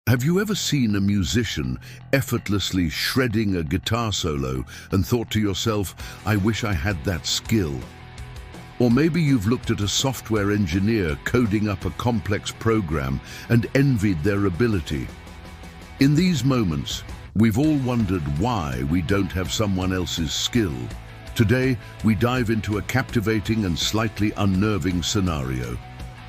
Have you ever seen a musician effortlessly shredding a guitar solo and thought to yourself, I wish I had that skill? Or maybe you've looked at a software engineer coding up a complex program and envied their ability. In these moments, we've all wondered why we don't have someone else's skill. Today, we dive into a captivating and slightly unnerving scenario.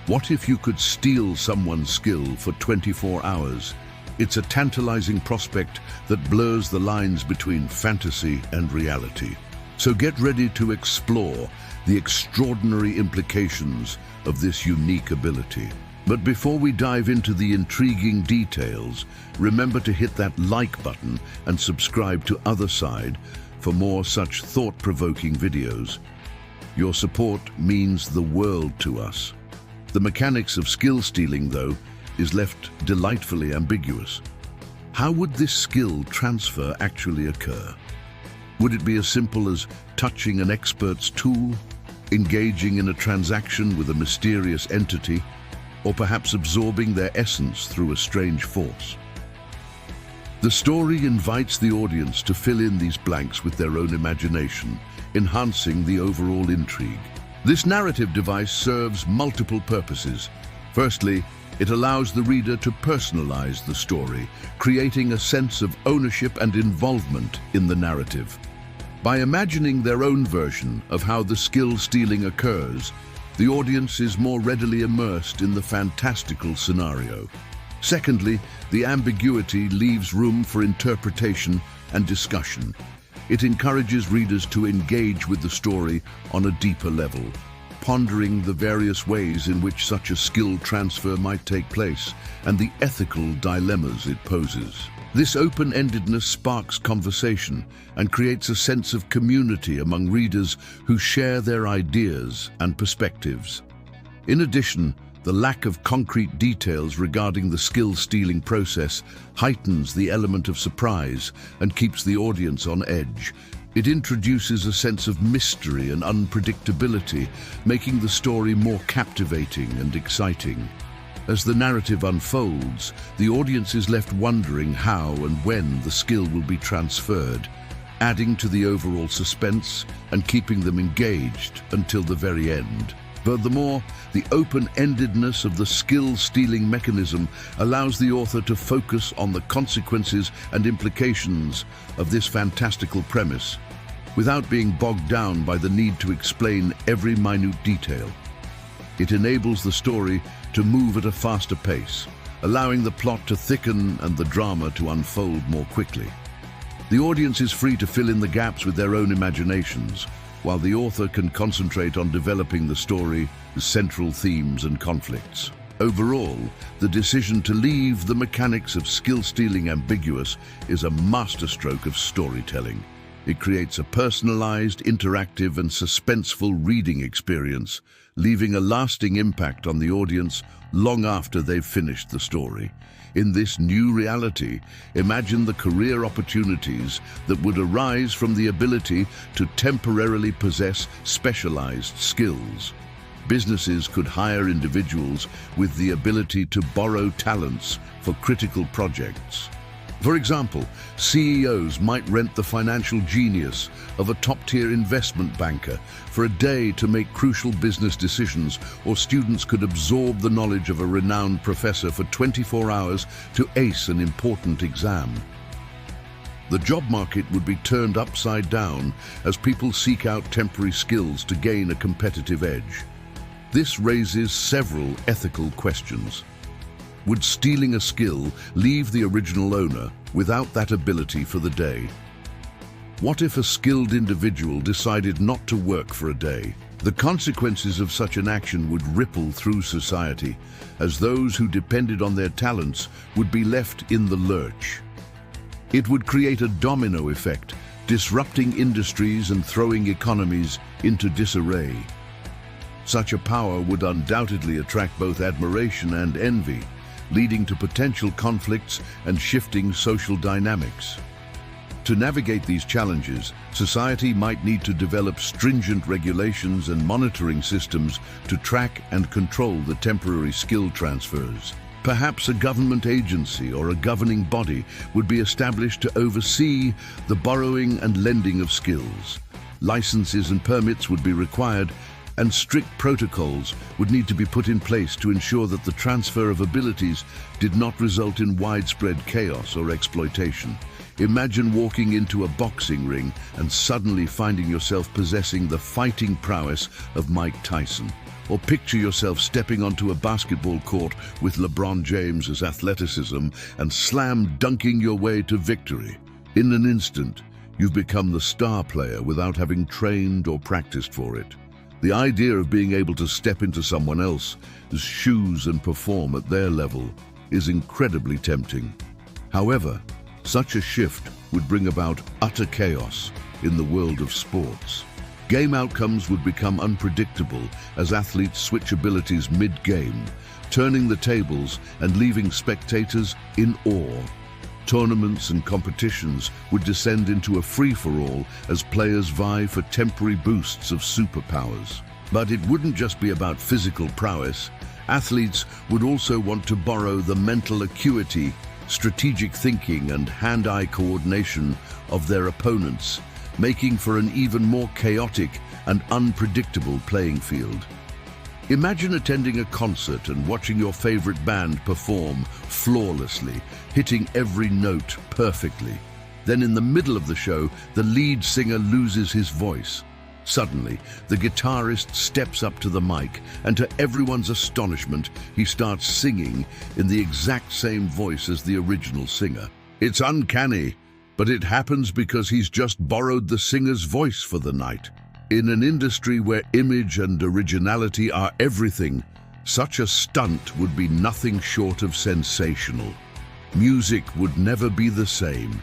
What if you could steal someone's skill for 24 hours? It's a tantalizing prospect that blurs the lines between fantasy and reality. So get ready to explore the extraordinary implications of this unique ability. But before we dive into the intriguing details, remember to hit that like button and subscribe to Otherside for more such thought-provoking videos. Your support means the world to us. The mechanics of skill stealing, though, is left delightfully ambiguous. How would this skill transfer actually occur? Would it be as simple as touching an expert's tool, engaging in a transaction with a mysterious entity, or perhaps absorbing their essence through a strange force? The story invites the audience to fill in these blanks with their own imagination, enhancing the overall intrigue. This narrative device serves multiple purposes. Firstly, it allows the reader to personalize the story, creating a sense of ownership and involvement in the narrative. By imagining their own version of how the skill stealing occurs, the audience is more readily immersed in the fantastical scenario. Secondly, the ambiguity leaves room for interpretation and discussion. It encourages readers to engage with the story on a deeper level, pondering the various ways in which such a skill transfer might take place and the ethical dilemmas it poses. This open-endedness sparks conversation and creates a sense of community among readers who share their ideas and perspectives. In addition, the lack of concrete details regarding the skill-stealing process heightens the element of surprise and keeps the audience on edge. It introduces a sense of mystery and unpredictability, making the story more captivating and exciting. As the narrative unfolds, the audience is left wondering how and when the skill will be transferred, adding to the overall suspense and keeping them engaged until the very end. Furthermore, the open-endedness of the skill-stealing mechanism allows the author to focus on the consequences and implications of this fantastical premise, without being bogged down by the need to explain every minute detail. It enables the story to move at a faster pace, allowing the plot to thicken and the drama to unfold more quickly. The audience is free to fill in the gaps with their own imaginations, while the author can concentrate on developing the story, the central themes and conflicts. Overall, the decision to leave the mechanics of skill stealing ambiguous is a masterstroke of storytelling. It creates a personalized, interactive and suspenseful reading experience, leaving a lasting impact on the audience long after they've finished the story. In this new reality, imagine the career opportunities that would arise from the ability to temporarily possess specialized skills. Businesses could hire individuals with the ability to borrow talents for critical projects. For example, CEOs might rent the financial genius of a top-tier investment banker for a day to make crucial business decisions, or students could absorb the knowledge of a renowned professor for 24 hours to ace an important exam. The job market would be turned upside down as people seek out temporary skills to gain a competitive edge. This raises several ethical questions. Would stealing a skill leave the original owner without that ability for the day? What if a skilled individual decided not to work for a day? The consequences of such an action would ripple through society, as those who depended on their talents would be left in the lurch. It would create a domino effect, disrupting industries and throwing economies into disarray. Such a power would undoubtedly attract both admiration and envy, leading to potential conflicts and shifting social dynamics. To navigate these challenges, society might need to develop stringent regulations and monitoring systems to track and control the temporary skill transfers. Perhaps a government agency or a governing body would be established to oversee the borrowing and lending of skills. Licenses and permits would be required, and strict protocols would need to be put in place to ensure that the transfer of abilities did not result in widespread chaos or exploitation. Imagine walking into a boxing ring and suddenly finding yourself possessing the fighting prowess of Mike Tyson. Or picture yourself stepping onto a basketball court with LeBron James's athleticism and slam dunking your way to victory. In an instant, you've become the star player without having trained or practiced for it. The idea of being able to step into someone else's shoes and perform at their level is incredibly tempting. However, such a shift would bring about utter chaos in the world of sports. Game outcomes would become unpredictable as athletes switch abilities mid-game, turning the tables and leaving spectators in awe. Tournaments and competitions would descend into a free-for-all as players vie for temporary boosts of superpowers. But it wouldn't just be about physical prowess. Athletes would also want to borrow the mental acuity, strategic thinking, and hand-eye coordination of their opponents, making for an even more chaotic and unpredictable playing field. Imagine attending a concert and watching your favorite band perform flawlessly, hitting every note perfectly. Then in the middle of the show, the lead singer loses his voice. Suddenly, the guitarist steps up to the mic, and to everyone's astonishment, he starts singing in the exact same voice as the original singer. It's uncanny, but it happens because he's just borrowed the singer's voice for the night. In an industry where image and originality are everything, such a stunt would be nothing short of sensational. Music would never be the same.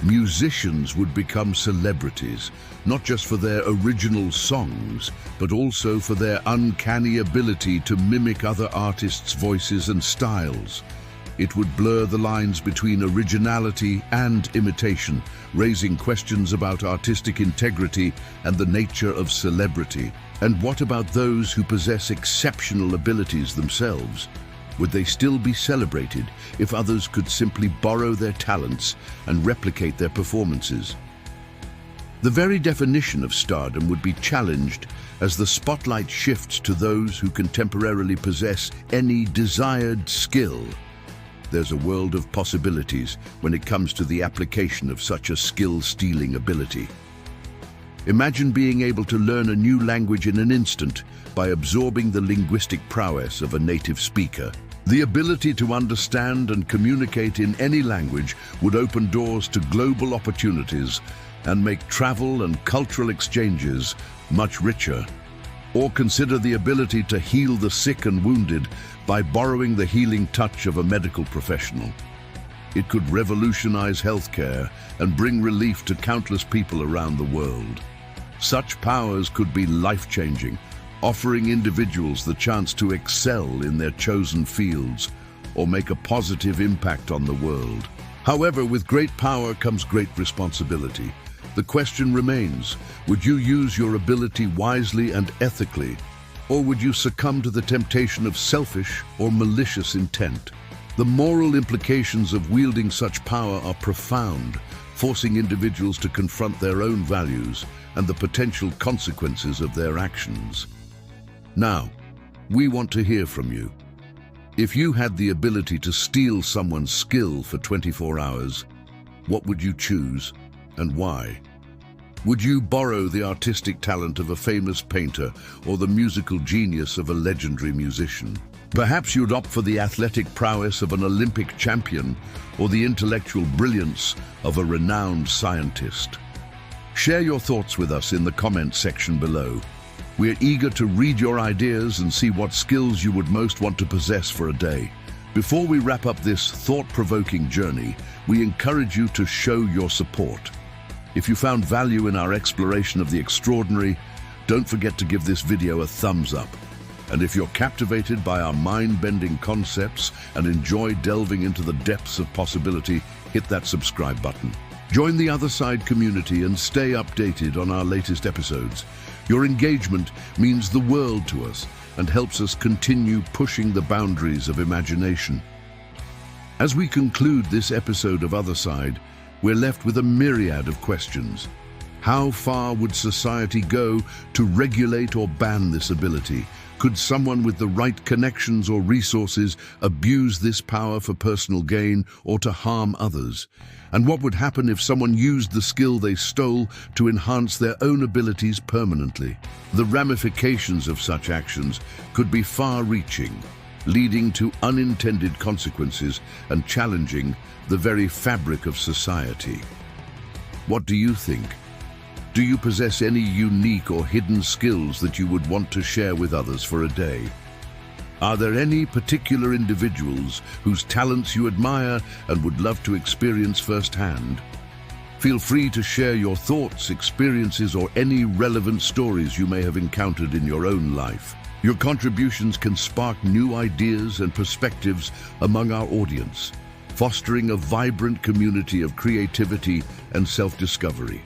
Musicians would become celebrities, not just for their original songs, but also for their uncanny ability to mimic other artists' voices and styles. It would blur the lines between originality and imitation, raising questions about artistic integrity and the nature of celebrity. And what about those who possess exceptional abilities themselves? Would they still be celebrated if others could simply borrow their talents and replicate their performances? The very definition of stardom would be challenged as the spotlight shifts to those who can temporarily possess any desired skill. There's a world of possibilities when it comes to the application of such a skill-stealing ability. Imagine being able to learn a new language in an instant by absorbing the linguistic prowess of a native speaker. The ability to understand and communicate in any language would open doors to global opportunities and make travel and cultural exchanges much richer. Or consider the ability to heal the sick and wounded by borrowing the healing touch of a medical professional. It could revolutionize healthcare and bring relief to countless people around the world. Such powers could be life-changing, offering individuals the chance to excel in their chosen fields or make a positive impact on the world. However, with great power comes great responsibility. The question remains, would you use your ability wisely and ethically, or would you succumb to the temptation of selfish or malicious intent? The moral implications of wielding such power are profound, forcing individuals to confront their own values and the potential consequences of their actions. Now, we want to hear from you. If you had the ability to steal someone's skill for 24 hours, what would you choose and why? Would you borrow the artistic talent of a famous painter or the musical genius of a legendary musician? Perhaps you'd opt for the athletic prowess of an Olympic champion or the intellectual brilliance of a renowned scientist. Share your thoughts with us in the comments section below. We're eager to read your ideas and see what skills you would most want to possess for a day. Before we wrap up this thought-provoking journey, we encourage you to show your support. If you found value in our exploration of the extraordinary, don't forget to give this video a thumbs up. And if you're captivated by our mind-bending concepts and enjoy delving into the depths of possibility, hit that subscribe button. Join the Other Side community and stay updated on our latest episodes. Your engagement means the world to us and helps us continue pushing the boundaries of imagination. As we conclude this episode of Other Side, we're left with a myriad of questions. How far would society go to regulate or ban this ability? Could someone with the right connections or resources abuse this power for personal gain or to harm others? And what would happen if someone used the skill they stole to enhance their own abilities permanently? The ramifications of such actions could be far-reaching, leading to unintended consequences and challenging the very fabric of society. What do you think? Do you possess any unique or hidden skills that you would want to share with others for a day? Are there any particular individuals whose talents you admire and would love to experience firsthand? Feel free to share your thoughts, experiences, or any relevant stories you may have encountered in your own life. Your contributions can spark new ideas and perspectives among our audience, fostering a vibrant community of creativity and self-discovery.